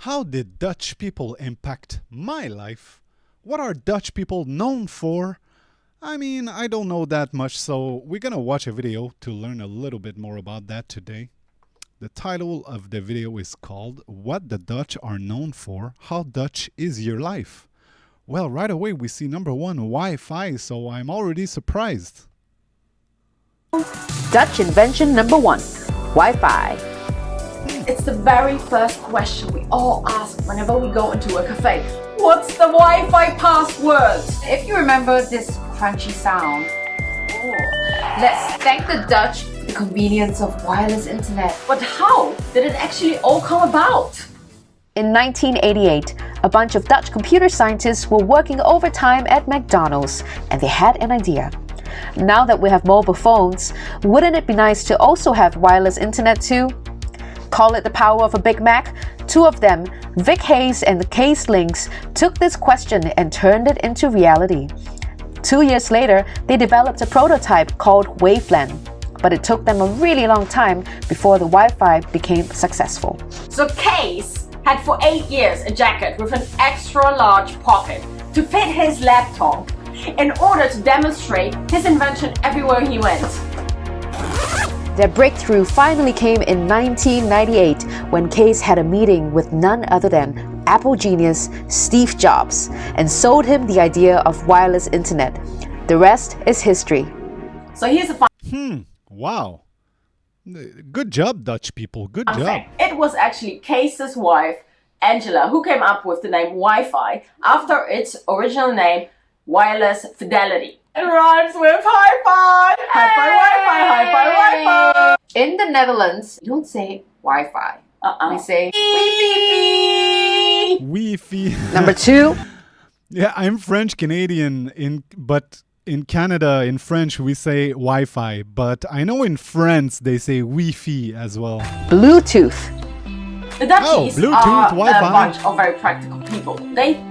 How did Dutch people impact my life? What are Dutch people known for? I mean, I don't know that much, so we're gonna watch a video to learn a little bit more about that today. The title of the video is called What the Dutch Are Known For, How Dutch Is Your Life? Well, right away we see number one, Wi-Fi, so I'm already surprised. Dutch invention number 1, Wi-Fi. It's the very first question we all ask whenever we go into a cafe. What's the Wi-Fi password? If you remember this crunchy sound, let's thank the Dutch for the convenience of wireless internet. But how did it actually all come about? In 1988, a bunch of Dutch computer scientists were working overtime at McDonald's, and they had an idea. Now that we have mobile phones, wouldn't it be nice to also have wireless internet too? Call it the power of a Big Mac? Two of them, Vic Hayes and Case Links, took this question and turned it into reality. 2 years later, they developed a prototype called Wavelan, but it took them a really long time before the Wi-Fi became successful. So Case had for 8 years a jacket with an extra large pocket to fit his laptop in order to demonstrate his invention everywhere he went. Their breakthrough finally came in 1998 when Case had a meeting with none other than Apple genius Steve Jobs and sold him the idea of wireless internet. The rest is history. So here's a fun Wow. Good job, Dutch people. Good job. fact. It was actually Case's wife, Angela, who came up with the name Wi-Fi after its original name, Wireless Fidelity. It rhymes with hi-fi! Hi-fi, Wi-Fi, hi-fi, Wi-Fi! In the Netherlands, you don't say Wi-Fi. We say Wi-Fi. Wi-Fi. Number 2, Yeah, I'm French Canadian, but in Canada, in French, we say Wi-Fi. But I know in France, they say Wi-Fi as well. Bluetooth. The Dutchies Bluetooth, are Wi-Fi. a bunch of very practical people. They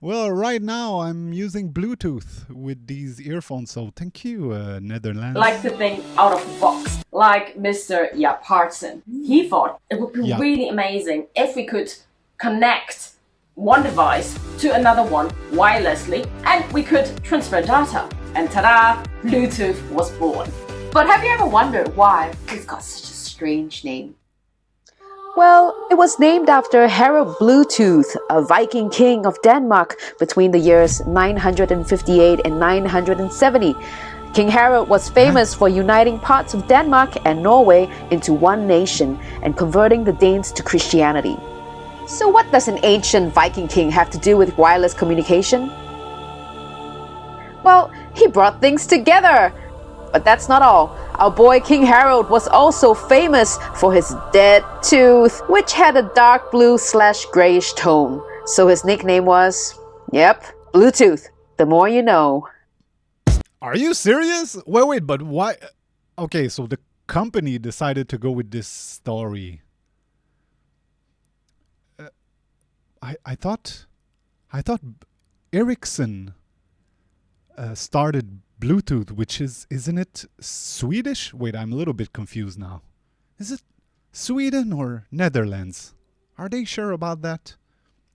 Well, right now I'm using Bluetooth with these earphones, so thank you, Netherlands. like to think out of the box, like Mr. Jaap Hartsen. He thought it would be Yeah. really amazing if we could connect one device to another one wirelessly and we could transfer data. And ta-da, Bluetooth was born. But have you ever wondered why it's got such a strange name? Well, it was named after Harald Bluetooth, a Viking king of Denmark between the years 958 and 970. King Harald was famous for uniting parts of Denmark and Norway into one nation and converting the Danes to Christianity. So what does an ancient Viking king have to do with wireless communication? Well, he brought things together. But that's not all. Our boy King Harold was also famous for his dead tooth, which had a dark blue/grayish tone. So his nickname was, Bluetooth. The more you know. Are you serious? Wait, but why? Okay, so the company decided to go with this story. I thought Ericsson started Bluetooth, which isn't it Swedish? Wait, I'm a little bit confused now. Is it Sweden or Netherlands? Are they sure about that?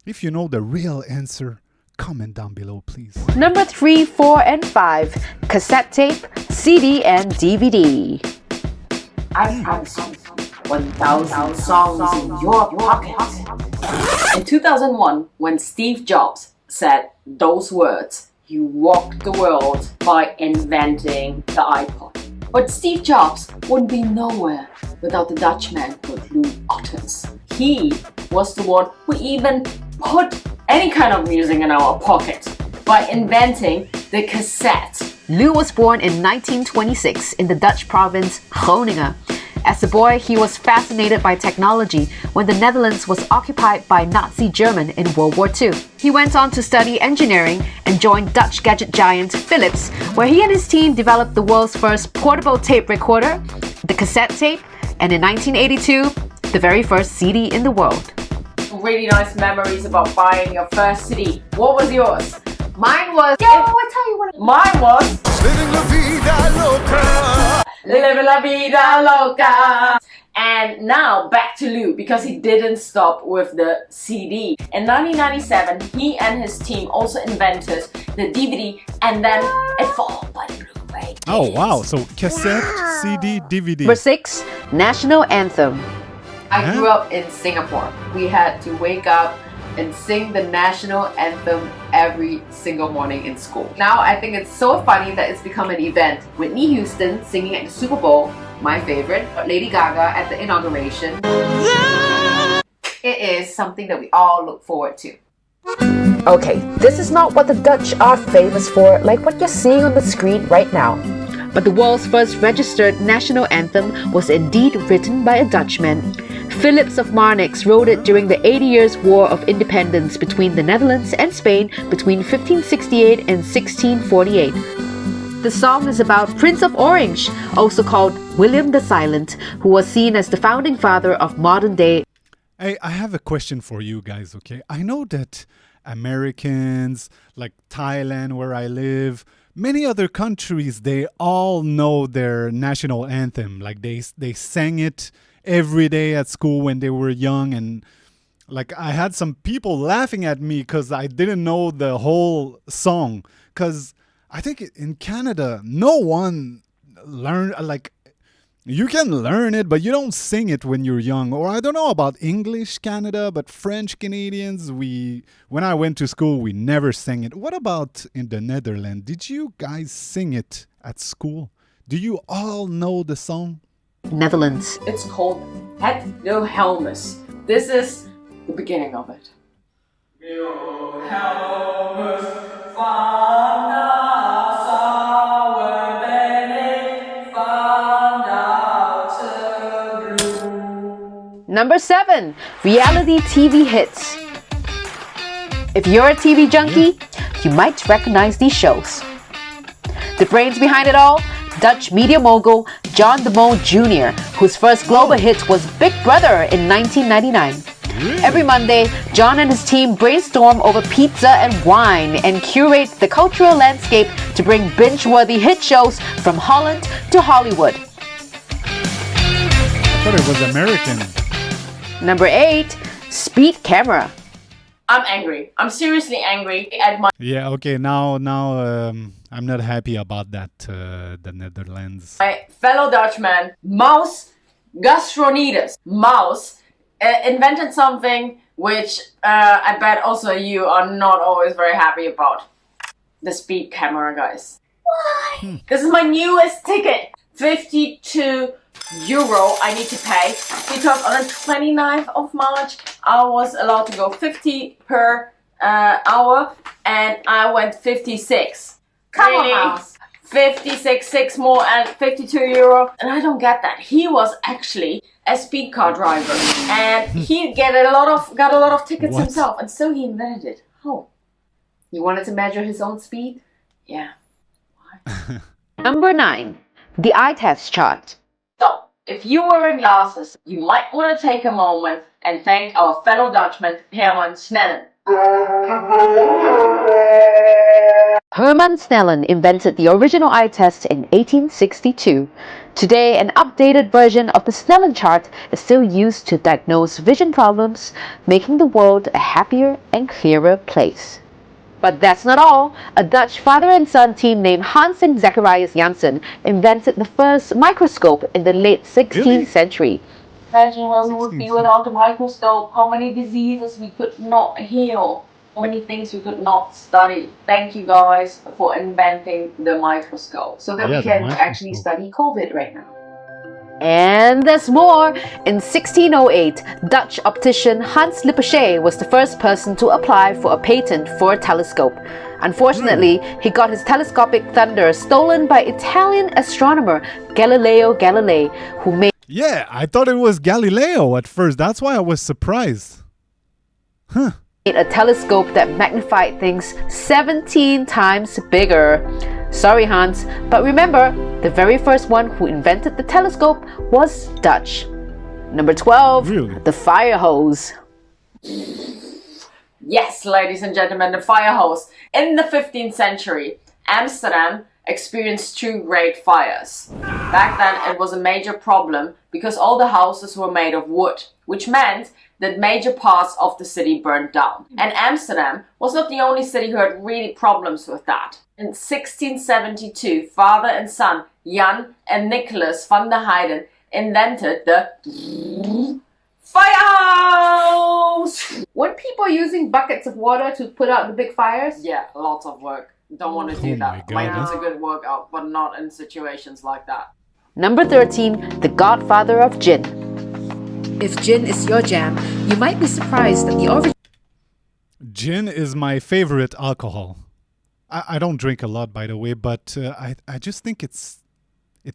If you know the real answer, comment down below, please. Number 3, 4, and 5. Cassette tape, CD, and DVD. I've had 1,000 songs in your pocket. In 2001, when Steve Jobs said those words, he rocked the world by inventing the iPod. But Steve Jobs wouldn't be nowhere without the Dutchman called Lou Ottens. He was the one who even put any kind of music in our pocket by inventing the cassette. Lou was born in 1926 in the Dutch province Groningen. As a boy, he was fascinated by technology when the Netherlands was occupied by Nazi Germany in World War II. He went on to study engineering and joined Dutch gadget giant Philips, where he and his team developed the world's first portable tape recorder, the cassette tape, and in 1982, the very first CD in the world. Really nice memories about buying your first CD. What was yours? Mine was... I tell you what. Mine was... Living la vida loca. Living la vida loca. And now back to Lou, because he didn't stop with the CD. In 1997, he and his team also invented the DVD, and then it followed by the Blu-ray. Oh, wow. So cassette, CD, DVD. Number 6, National Anthem. I grew up in Singapore. We had to wake up and sing the national anthem every single morning in school. Now I think it's so funny that it's become an event. Whitney Houston singing at the Super Bowl, my favorite. Lady Gaga at the inauguration. It is something that we all look forward to. Okay, this is not what the Dutch are famous for, like what you're seeing on the screen right now. But the world's first registered national anthem was indeed written by a Dutchman. Philips of Marnix wrote it during the 80 Years' War of Independence between the Netherlands and Spain between 1568 and 1648. The song is about Prince of Orange, also called William the Silent, who was seen as the founding father of modern day. Hey, I have a question for you guys, okay? I know that Americans, like Thailand, where I live, many other countries, they all know their national anthem. Like they sang it every day at school when they were young, and like I had some people laughing at me because I didn't know the whole song. Because I think in Canada, no one learned, like, you can learn it, but you don't sing it when you're young. Or I don't know about English Canada, but French Canadians, when I went to school, we never sang it. What about in the Netherlands? Did you guys sing it at school? Do you all know the song? Netherlands. It's called Het Wilhelmus. This is the beginning of it. Wilhelmus van Nassau, ben ik vandaan te bloem. Number 7, reality TV hits. If you're a TV junkie, you might recognize these shows. The brains behind it all, Dutch media mogul John de Mol Jr., whose first global hit was Big Brother in 1999. Every Monday, John and his team brainstorm over pizza and wine and curate the cultural landscape to bring binge-worthy hit shows from Holland to Hollywood. I thought it was American. Number 8, Speed Camera. I'm angry. I'm seriously angry at my Yeah, okay, now I'm not happy about that, the Netherlands. fellow Dutchman, Maus Gastronides. Maus invented something which I bet also you are not always very happy about. The speed camera, guys. Why? This is my newest ticket. 52 euro I need to pay, because on the 29th of March I was allowed to go 50 per hour, and I went 56. Come on, Really? Mouse. 56, 6 more, and 52 euro. And I don't get that. He was actually a speed car driver, and he got a lot of tickets What? himself, and so he invented it. Oh, He wanted to measure his own speed? yeah. Number 9, the eye test chart. So, if you were in glasses, you might want to take a moment and thank our fellow Dutchman, Herman Snellen. Herman Snellen invented the original eye test in 1862. Today, an updated version of the Snellen chart is still used to diagnose vision problems, making the world a happier and clearer place. But that's not all. A Dutch father and son team named Hans and Zacharias Janssen invented the first microscope in the late 16th Really? century. Imagine what we would be without the microscope, how many diseases we could not heal, how many things we could not study. Thank you guys for inventing the microscope, so that Yeah, we the can actually microscope. study COVID right now. And there's more! In 1608, Dutch optician Hans Lippershey was the first person to apply for a patent for a telescope. Unfortunately, he got his telescopic thunder stolen by Italian astronomer Galileo Galilei, who made Yeah, I thought it was Galileo at first. That's why I was surprised. Huh. a telescope that magnified things 17 times bigger. Sorry, Hans, but remember, the very first one who invented the telescope was Dutch. Number 12, Really? the fire hose. Yes, ladies and gentlemen, the fire hose. In the 15th century, Amsterdam experienced two great fires. Back then it was a major problem because all the houses were made of wood, which meant that major parts of the city burned down. And Amsterdam was not the only city who had really problems with that. In 1672, father and son Jan and Nicholas van der Heyden invented the firehouse! Weren't people using buckets of water to put out the big fires? Yeah, lots of work. Don't want to do that. my God. It's a good workout, but not in situations like that. Number 13, the godfather of gin. If gin is your jam, you might be surprised that the origin Gin is my favorite alcohol. I don't drink a lot, by the way, but I just think it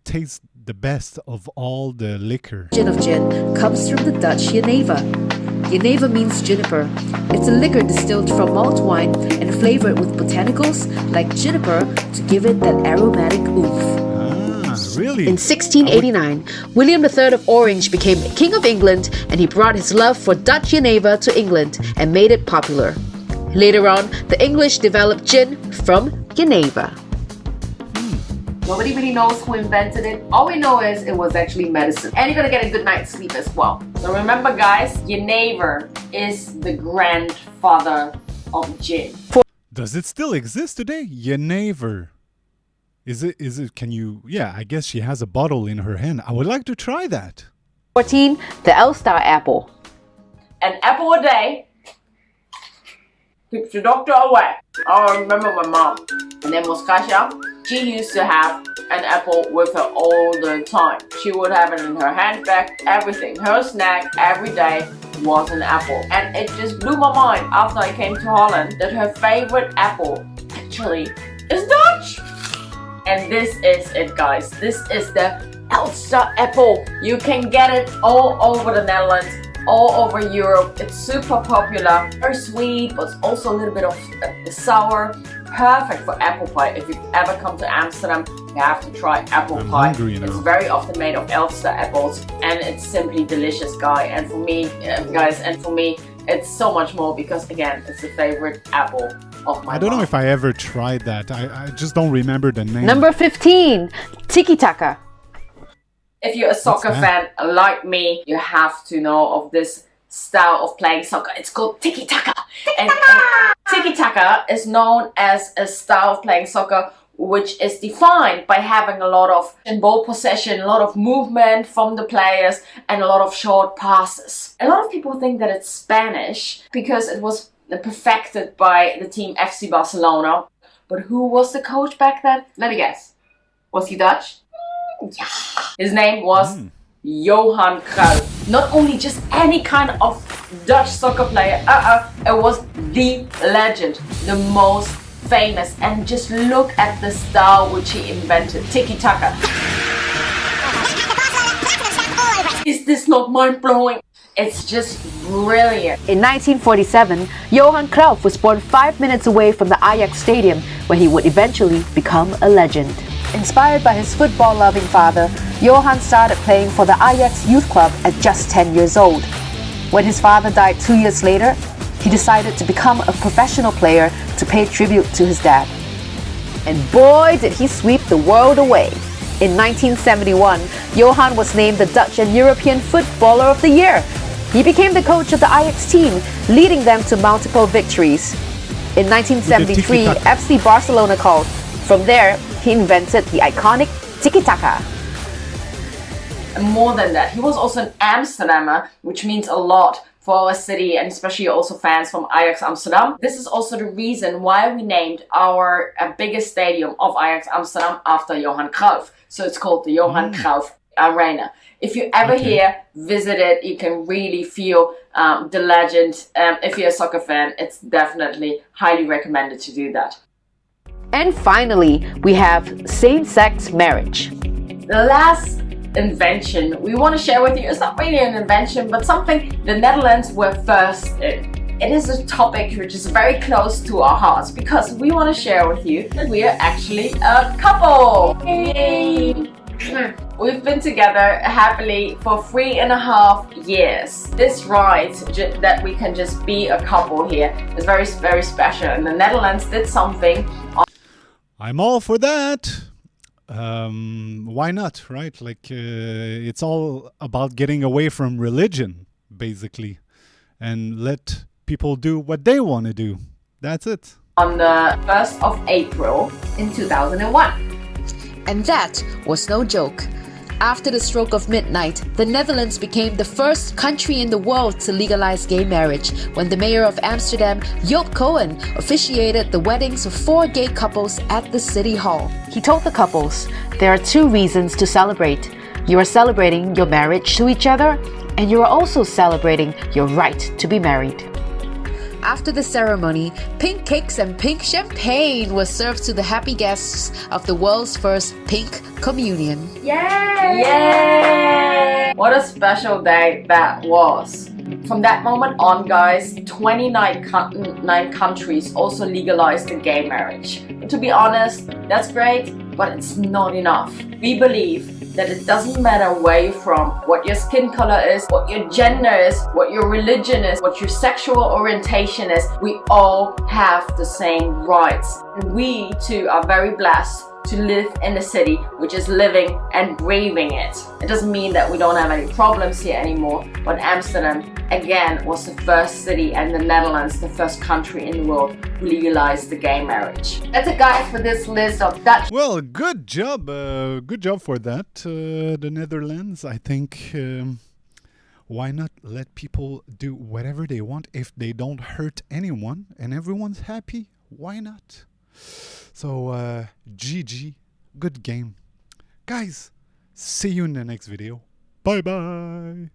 tastes the best of all the liquor. of gin comes from the Dutch jenever. Jenever means juniper. It's a liquor distilled from malt wine and flavored with botanicals like juniper to give it that aromatic oomph. Really? In 1689, William III of Orange became King of England, and he brought his love for Dutch jenever to England and made it popular. Later on, the English developed gin from jenever. Nobody really knows who invented it. All we know is it was actually medicine. And you're gonna get a good night's sleep as well. So remember guys, jenever is the grandfather of gin. Does it still exist today? Jenever. Is it, can you, yeah, I guess she has a bottle in her hand. I would like to try that. 14, the Elstar apple. An apple a day keeps the doctor away. I remember my mom. Her name was Kasia. She used to have an apple with her all the time. She would have it in her handbag, everything. Her snack every day was an apple. And it just blew my mind after I came to Holland that her favorite apple actually is Dutch. And this is it guys. This is the Elstar apple. You can get it all over the Netherlands, all over Europe. It's super popular, very sweet, but also a little bit of sour. Perfect for apple pie. If you've ever come to Amsterdam, you have to try apple I'm pie. hungry now. It's very often made of Elstar apples, and it's simply delicious, guys. And for me, it's so much more because again, it's the favorite apple of my I don't know mom. if I ever tried that. I just don't remember the name. Number 15, tiki taka. If you're a soccer fan like me, you have to know of this style of playing soccer. It's called tiki taka. And tiki taka is known as a style of playing soccer which is defined by having a lot of ball possession, a lot of movement from the players, and a lot of short passes. A lot of people think that it's Spanish because it was perfected by the team FC Barcelona. But who was the coach back then? Let me guess. Was he Dutch? Yeah. His name was Johan Cruyff. Not only just any kind of Dutch soccer player. It was the legend, the most famous. And just look at the style which he invented. Tiki-taka. Is this not mind-blowing? It's just brilliant. In 1947, Johan Cruyff was born 5 minutes away from the Ajax Stadium, where he would eventually become a legend. Inspired by his football-loving father, Johan started playing for the Ajax youth club at just 10 years old. When his father died 2 years later, he decided to become a professional player to pay tribute to his dad. And boy, did he sweep the world away. In 1971, Johan was named the Dutch and European Footballer of the Year. He became the coach of the Ajax team, leading them to multiple victories. In 1973, FC Barcelona called. From there, he invented the iconic tiki-taka. And more than that, he was also an Amsterdammer, which means a lot for our city and especially also fans from Ajax Amsterdam. This is also the reason why we named our biggest stadium of Ajax Amsterdam after Johan Cruyff. So it's called the Johan Cruyff Arena. If you ever here visit it, you can really feel the legend. If you're a soccer fan, it's definitely highly recommended to do that. And finally, we have same-sex marriage. The last invention we want to share with you is not really an invention, but something the Netherlands were first in. It is a topic which is very close to our hearts because we want to share with you that we are actually a couple. Yay! We've been together happily for 3.5 years. This right that we can just be a couple here is very, very special. And the Netherlands did something. I'm all for that. Why not, right? Like, it's all about getting away from religion, basically, and let people do what they want to do. That's it. On the 1st of April in 2001. And that was no joke. After the stroke of midnight, the Netherlands became the first country in the world to legalize gay marriage when the mayor of Amsterdam, Joop Cohen, officiated the weddings of 4 gay couples at the city hall. He told the couples, there are 2 reasons to celebrate. You are celebrating your marriage to each other, and you are also celebrating your right to be married. After the ceremony, pink cakes and pink champagne were served to the happy guests of the world's first pink communion. Yay! Yay! What a special day that was. From that moment on, guys, 29 countries also legalized the gay marriage. But to be honest, that's great, but it's not enough. We believe that it doesn't matter where you're from, what your skin color is, what your gender is, what your religion is, what your sexual orientation is, we all have the same rights. And we too are very blessed to live in a city which is living and breathing it. It doesn't mean that we don't have any problems here anymore, but Amsterdam again was the first city and the Netherlands the first country in the world who legalized the gay marriage. That's it, guys, for this list of Dutch. Well, good job. Good job for that. The Netherlands, I think. Why not let people do whatever they want if they don't hurt anyone and everyone's happy? Why not? So, GG. Good game. Guys, see you in the next video. Bye bye.